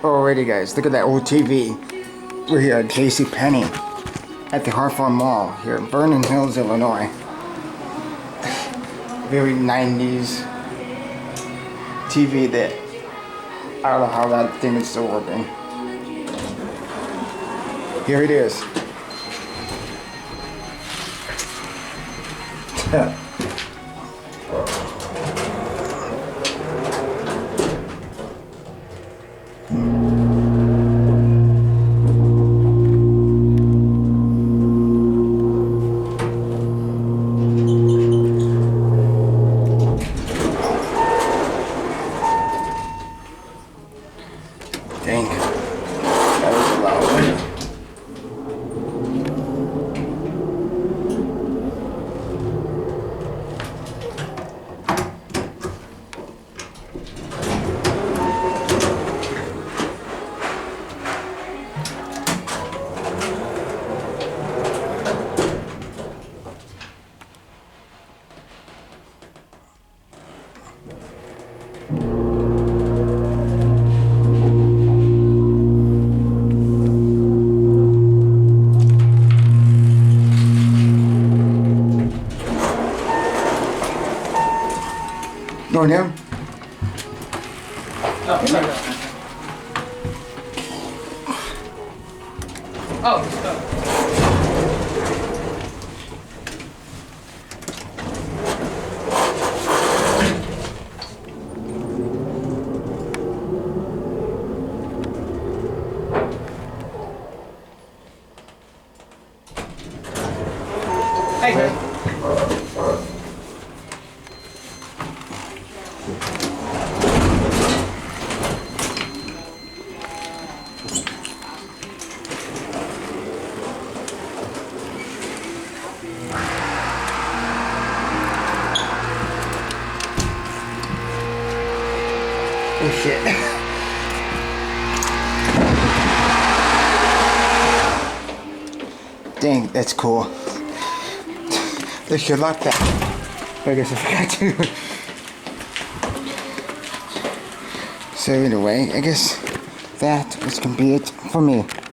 Alrighty guys, look at that old TV. We're here at JCPenney at the Hawthorn Mall here in Vernon Hills, Illinois. Very 90s TV that I don't know how that thing is still working. Here it is. Dang, that was loud. Going down? Hey, Greg. Oh shit. Dang, that's cool. They should lock that. I guess I forgot to. So either way, I guess that is gonna be it for me.